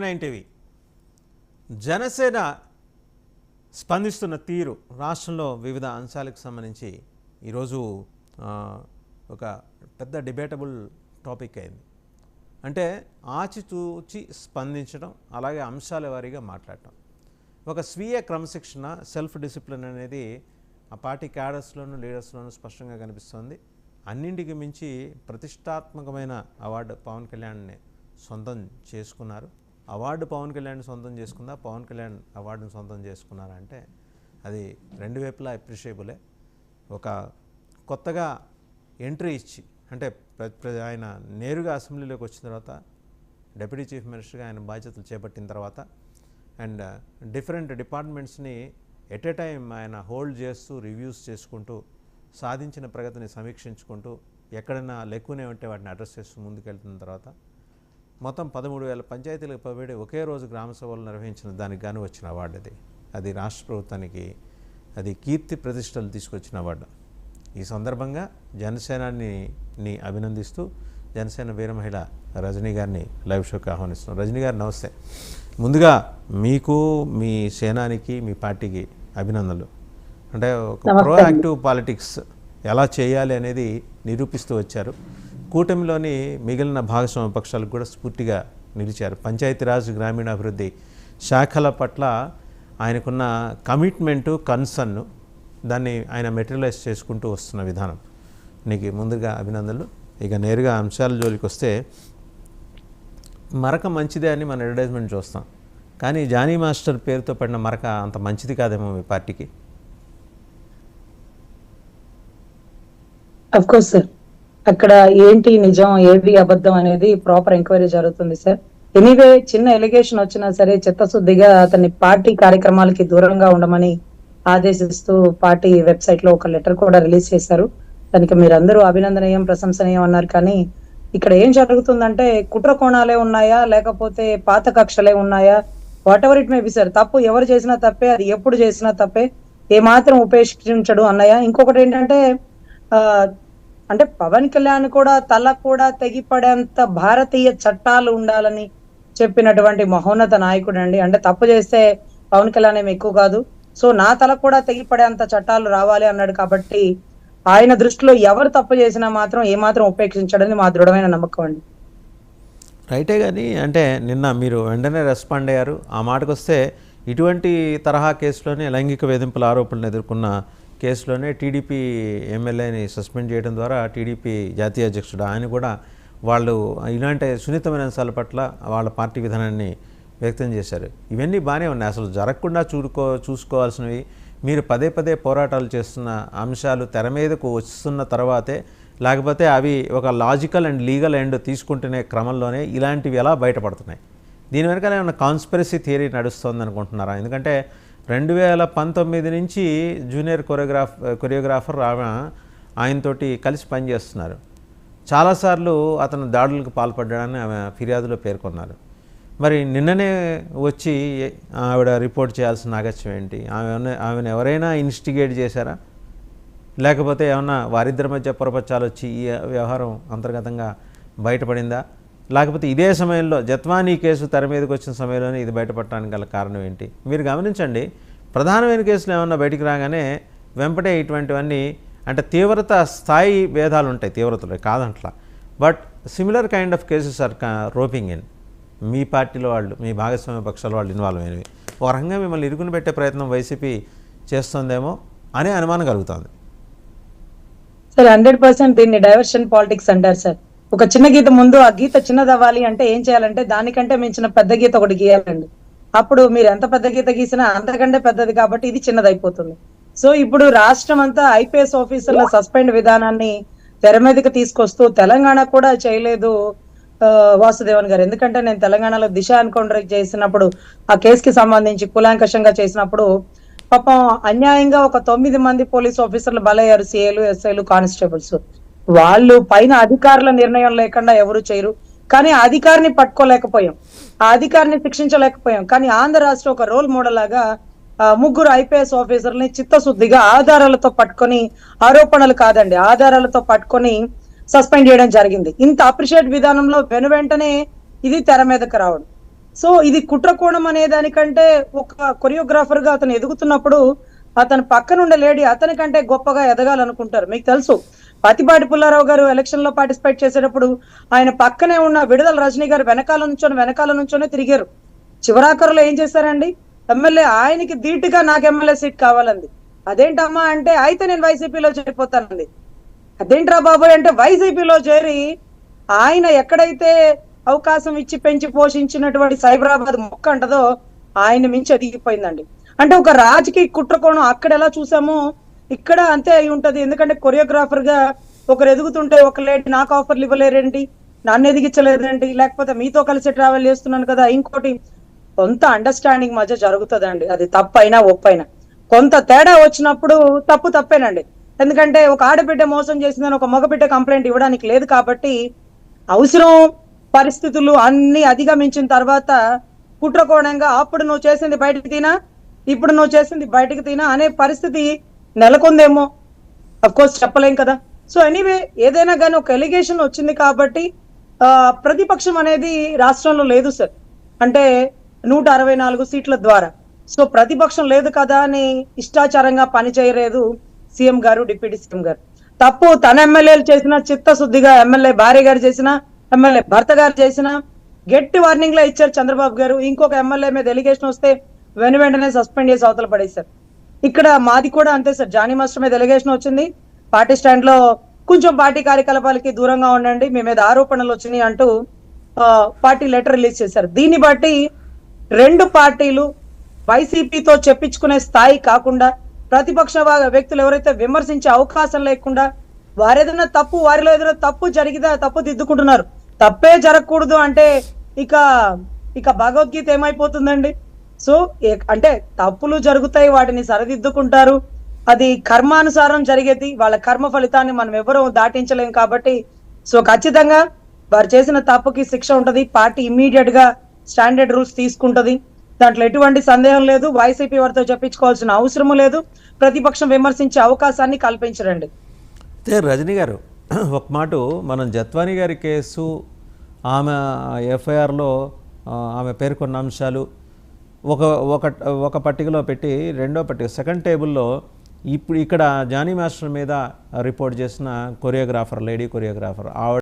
TV Janasena స్పందిస్తున్న తీరు రాష్ట్రంలో వివిధ అంశాలకు సంబంధించి ఈరోజు ఒక పెద్ద డిబేటబుల్ టాపిక్ అయింది. అంటే ఆచితూచి స్పందించడం, అలాగే అంశాల వారీగా మాట్లాడటం, ఒక స్వీయ క్రమశిక్షణ, సెల్ఫ్ డిసిప్లిన్ అనేది ఆ పార్టీ క్యాడర్స్లోనూ లీడర్స్లోనూ స్పష్టంగా కనిపిస్తోంది. అన్నింటికి మించి ప్రతిష్టాత్మకమైన అవార్డు పవన్ కళ్యాణ్ని సొంతం చేసుకున్నారు. అవార్డు పవన్ కళ్యాణ్ సొంతం చేసుకుందా, పవన్ కళ్యాణ్ అవార్డును సొంతం చేసుకున్నారంటే అది రెండు వైపులా అప్రిషియబులే. ఒక కొత్తగా ఎంట్రీ ఇచ్చి, అంటే ఆయన నేరుగా అసెంబ్లీలోకి వచ్చిన తర్వాత, డిప్యూటీ చీఫ్ మినిస్టర్గా ఆయన బాధ్యతలు చేపట్టిన తర్వాత, అండ్ డిఫరెంట్ డిపార్ట్మెంట్స్ని ఎట్ ఏ టైం ఆయన హోల్డ్ చేస్తూ, రివ్యూస్ చేసుకుంటూ, సాధించిన ప్రగతిని సమీక్షించుకుంటూ, ఎక్కడైనా లెక్కునే ఉంటే వాటిని అడ్రస్ చేస్తూ ముందుకెళ్తున్న తర్వాత మొత్తం 13,000 పంచాయతీలకు పైబడి ఒకే రోజు గ్రామ సభలు నిర్వహించిన దానికి గాను వచ్చిన అవార్డు అది రాష్ట్ర ప్రభుత్వానికి అది కీర్తి ప్రతిష్టలు తీసుకొచ్చిన అవార్డు. ఈ సందర్భంగా జనసేనాని అభినందిస్తూ జనసేన వీర మహిళ రజనీ గారిని లైవ్ షోకి ఆహ్వానిస్తున్నాం. రజనీ గారు నమస్తే. ముందుగా మీకు, మీ సేనానికి, మీ పార్టీకి అభినందనలు. అంటే ఒక ప్రోయాక్టివ్ పాలిటిక్స్ ఎలా చేయాలి అనేది నిరూపిస్తూ వచ్చారు. కూటమిలోని మిగిలిన భాగస్వామ్య పక్షాలకు కూడా స్ఫూర్తిగా నిలిచారు. పంచాయతీరాజ్, గ్రామీణాభివృద్ధి శాఖల పట్ల ఆయనకున్న కమిట్మెంటు, కన్సర్న్, దాన్ని ఆయన మెటీరియలైజ్ చేసుకుంటూ వస్తున్న విధానం, నీకు ముందుగా అభినందనలు. ఇక నేరుగా అంశాల జోలికి వస్తే, మరక మంచిదే అని మన అడ్వర్టైజ్మెంట్ చూస్తాం, కానీ జానీ మాస్టర్ పేరుతో పడిన మరక అంత మంచిది కాదేమో మీ పార్టీకి. అఫ్కోర్స్ సార్, అక్కడ ఏంటి నిజం, ఏది అబద్ధం అనేది ప్రాపర్ ఎంక్వైరీ జరుగుతుంది సార్. ఎనీవే, చిన్న ఎలిగేషన్ వచ్చినా సరే చిత్తశుద్ధిగా అతన్ని పార్టీ కార్యక్రమాలకి దూరంగా ఉండమని ఆదేశిస్తూ పార్టీ వెబ్సైట్ లో ఒక లెటర్ కూడా రిలీజ్ చేశారు. దానికి మీరందరూ అభినందనీయం, ప్రశంసనీయం అన్నారు. కానీ ఇక్కడ ఏం జరుగుతుందంటే, కుట్ర కోణాలే ఉన్నాయా, లేకపోతే పాత కక్షలే ఉన్నాయా, what ever it may be sir, తప్పు ఎవరు చేసినా తప్పే, అది ఎప్పుడు చేసినా తప్పే, ఏమాత్రం ఉపేక్షించడు అన్నయ్య. ఇంకొకటి ఏంటంటే, అంటే పవన్ కళ్యాణ్ కూడా తల కూడా తెగిపడేంత భారతీయ చట్టాలు ఉండాలని చెప్పినటువంటి మహోన్నత నాయకుడు అండి. అంటే తప్పు చేస్తే పవన్ కళ్యాణ్ ఏమి ఎక్కువ కాదు, సో నా తల కూడా తెగిపడేంత చట్టాలు రావాలి అన్నాడు. కాబట్టి ఆయన దృష్టిలో ఎవరు తప్పు చేసినా మాత్రం ఏమాత్రం ఉపేక్షించడని మా దృఢమైన నమ్మకం అండి. రైటే. కానీ అంటే నిన్న మీరు వెంటనే రెస్పాండ్ అయ్యారు. ఆ మాటకు వస్తే, ఇటువంటి తరహా కేసులోనే లైంగిక వేధింపుల ఆరోపణలు ఎదుర్కొన్న కేసులోనే టీడీపీ ఎమ్మెల్యేని సస్పెండ్ చేయడం ద్వారా టీడీపీ జాతీయ అధ్యక్షుడు ఆయన కూడా వాళ్ళు ఇలాంటి సున్నితమైన అంశాల పట్ల వాళ్ళ పార్టీ విధానాన్ని వ్యక్తం చేశారు. ఇవన్నీ బాగానే ఉన్నాయి, అసలు జరగకుండా చూసుకోవాల్సినవి. మీరు పదే పదే పోరాటాలు చేస్తున్న అంశాలు తెర మీదకు వస్తున్న తర్వాతే, లేకపోతే అవి ఒక లాజికల్ అండ్ లీగల్ ఎండ్ తీసుకుంటునే క్రమంలోనే ఇలాంటివి ఎలా బయటపడుతున్నాయి? దీని వెనకాల ఏమైనా కాన్స్పిరసీ థియరీ నడుస్తుంది అనుకుంటున్నారా? ఎందుకంటే 2019 నుంచి జూనియర్ కొరియోగ్రాఫర్ ఆయనతోటి కలిసి పనిచేస్తున్నారు. చాలాసార్లు అతను దాడులకు పాల్పడ్డాడని ఆమె ఫిర్యాదులో పేర్కొన్నారు. మరి నిన్ననే వచ్చి ఆవిడ రిపోర్ట్ చేయాల్సిన అగత్యం ఏంటి? ఆమెను ఎవరైనా ఇన్వెస్టిగేట్ చేశారా? లేకపోతే ఏమన్నా వారిద్దరి మధ్య పొరపచ్చాలు వచ్చి ఈ వ్యవహారం అంతర్గతంగా బయటపడిందా? లేకపోతే ఇదే సమయంలో జత్వానీ కేసు తెర మీదకి వచ్చిన సమయంలోనే ఇది బయటపడటానికి గల కారణం ఏంటి? మీరు గమనించండి, ప్రధానమైన కేసులు ఏమన్నా బయటికి రాగానే వెంపటే ఇటువంటివన్నీ, అంటే తీవ్రత స్థాయి భేదాలు ఉంటాయి, తీవ్రతలో కాదంట్లా, but similar kind of cases are roping in. మీ పార్టీలో వాళ్ళు, మీ భాగస్వామ్య పక్షాల వాళ్ళు ఇన్వాల్వ్ అయినవి. ఒక రకంగా మిమ్మల్ని ఇరుకుని పెట్టే ప్రయత్నం వైసీపీ చేస్తుందేమో అనే అనుమానం కలుగుతుంది. సార్ 100% దీన్ని డైవర్షన్ పాలిటిక్స్ అంటారు సార్. ఒక చిన్న గీత ముందు, ఆ గీత చిన్నదవ్వాలి అంటే ఏం చేయాలంటే దానికంటే మించిన పెద్ద గీత ఒకటి గీయాలండి. అప్పుడు మీరు ఎంత పెద్ద గీత గీసినా అంతకంటే పెద్దది, కాబట్టి ఇది చిన్నదైపోతుంది. సో ఇప్పుడు రాష్ట్రం అంతా ఐపీఎస్ ఆఫీసర్ల సస్పెండ్ విధానాన్ని తెర మీదకి తీసుకొస్తూ, తెలంగాణ కూడా చేయలేదు వాసుదేవన్ గారు. ఎందుకంటే నేను తెలంగాణలో దిశ ఎన్కౌంటర్ చేసినప్పుడు, ఆ కేసుకి సంబంధించి కూలంకషంగా చేసినప్పుడు పాపం అన్యాయంగా ఒక 9 మంది పోలీస్ ఆఫీసర్లు బలయ్యారు, సిఐలు, ఎస్ఐలు, కానిస్టేబుల్స్. వాళ్ళు పైన అధికారుల నిర్ణయం లేకుండా ఎవరు చేయరు. కానీ ఆ అధికారిని పట్టుకోలేకపోయాం, ఆ అధికారిని శిక్షించలేకపోయాం. కానీ ఆంధ్ర రాష్ట్ర ఒక రోల్ మోడల్ లాగా 3 ఐపీఎస్ ఆఫీసర్లని చిత్తశుద్ధిగా ఆధారాలతో పట్టుకొని, ఆరోపణలు కాదండి, ఆధారాలతో పట్టుకొని సస్పెండ్ చేయడం జరిగింది. ఇంత అప్రిషియేట్ విధానంలో వెనువెంటనే ఇది తెర మీదకి రావడం. సో ఇది కుట్రకోణం అనే దానికంటే ఒక కొరియోగ్రాఫర్ గా అతను ఎదుగుతున్నప్పుడు అతను పక్కన ఉండే లేడీ అతనికంటే గొప్పగా ఎదగాలనుకుంటారు. మీకు తెలుసు పతిపాటి పుల్లారావు గారు ఎలక్షన్ లో పార్టిసిపేట్ చేసేటప్పుడు ఆయన పక్కనే ఉన్న విడుదల రజనీ గారు వెనకాల నుంచోనే తిరిగారు. చివరాఖరులో ఏం చేశారండి, ఎమ్మెల్యే ఆయనకి ధీటుగా నాకు ఎమ్మెల్యే సీట్ కావాలంది. అదేంటమ్మా అంటే అయితే నేను వైసీపీలో చేరిపోతానంది. అదేంట్రా బాబోయ్ అంటే వైసీపీలో చేరి ఆయన ఎక్కడైతే అవకాశం ఇచ్చి పెంచి పోషించినటువంటి సైబరాబాద్ మొక్క అంటదో ఆయన మించి ఎదిగిపోయిందండి. అంటే ఒక రాజకీయ కుట్రకోణం అక్కడ ఎలా చూసామో ఇక్కడ అంతే అయి ఉంటది. ఎందుకంటే కొరియోగ్రాఫర్ గా ఒకరు ఎదుగుతుంటే ఒక లేడీ నాకు ఆఫర్లు ఇవ్వలేరేంటి, నన్ను ఎదిగించలేదేంటి, లేకపోతే మీతో కలిసి ట్రావెల్ చేస్తున్నాను కదా, ఇంకోటి కొంత అండర్స్టాండింగ్ మధ్య జరుగుతుందండి. అది తప్పైనా ఒప్పైనా కొంత తేడా వచ్చినప్పుడు తప్పేనండి. ఎందుకంటే ఒక ఆడబిడ్డ మోసం చేసిందని ఒక మగబిడ్డ కంప్లైంట్ ఇవ్వడానికి లేదు కాబట్టి అవసరం పరిస్థితులు అన్ని అధిగమించిన తర్వాత కుట్రకోణంగా అప్పుడు నువ్వు చేసింది బయటకు తీనా, ఇప్పుడు నువ్వు చేసింది బయటకు తీనా అనే పరిస్థితి నెలకొందేమో, అఫ్ కోర్స్ చెప్పలేం కదా. సో ఎనీవే ఏదైనా కానీ ఒక ఎలిగేషన్ వచ్చింది కాబట్టి ప్రతిపక్షం అనేది రాష్ట్రంలో లేదు సార్. అంటే 164 సీట్ల ద్వారా సో ప్రతిపక్షం లేదు కదా అని ఇష్టాచారంగా పని చేయలేదు సీఎం గారు, డిప్యూటీ సీఎం గారు. తప్పు తన ఎమ్మెల్యేలు చేసిన చిత్తశుద్ధిగా ఎమ్మెల్యే భార్య గారు చేసిన, ఎమ్మెల్యే భర్త గారు చేసిన గట్టి వార్నింగ్ లో ఇచ్చారు చంద్రబాబు గారు. ఇంకొక ఎమ్మెల్యే మీద ఎలిగేషన్ వస్తే వెంటనే సస్పెండ్ చేసి అవతల పడేశారు. ఇక్కడ మాది కూడా అంతే సార్. జానీ మాస్టర్ మీద ఎలిగేషన్ వచ్చింది, పార్టీ స్టాండ్ లో కొంచెం పార్టీ కార్యకలాపాలకి దూరంగా ఉండండి, మీ మీద ఆరోపణలు వచ్చినాయి అంటూ పార్టీ లెటర్ రిలీజ్ చేశారు. దీన్ని బట్టి రెండు పార్టీలు వైసీపీతో చెప్పించుకునే స్థాయి కాకుండా ప్రతిపక్ష వ్యక్తులు ఎవరైతే విమర్శించే అవకాశం లేకుండా వారేదైనా వారిలో ఏదైనా తప్పు జరిగితే తప్పు దిద్దుకుంటున్నారు. తప్పే జరగకూడదు అంటే ఇక భగవద్గీత ఏమైపోతుందండి. సో అంటే తప్పులు జరుగుతాయి, వాటిని సరిదిద్దుకుంటారు, అది కర్మానుసారం జరిగేది, వాళ్ళ కర్మ ఫలితాన్ని మనం ఎవరూ దాటించలేం కాబట్టి సో ఖచ్చితంగా వారు చేసిన తప్పుకి శిక్ష ఉంటది. పార్టీ ఇమ్మీడియట్ గా స్టాండర్డ్ రూల్స్ తీసుకుంటది, దాంట్లో ఎటువంటి సందేహం లేదు. వైసీపీ వారితో చెప్పించుకోవాల్సిన అవసరం లేదు, ప్రతిపక్షం విమర్శించే అవకాశాన్ని కల్పించరండి. రజనీ గారు ఒక మాట, మనం జత్వానీ గారి కేసు ఆమె ఎఫ్ఐఆర్లో ఆమె పేర్కొన్న అంశాలు ఒక పట్టికలో పెట్టి రెండో పట్టిక సెకండ్ టేబుల్లో ఇప్పుడు ఇక్కడ జానీ మాస్టర్ మీద రిపోర్ట్ చేసిన కొరియోగ్రాఫర్, లేడీ కొరియోగ్రాఫర్ ఆవిడ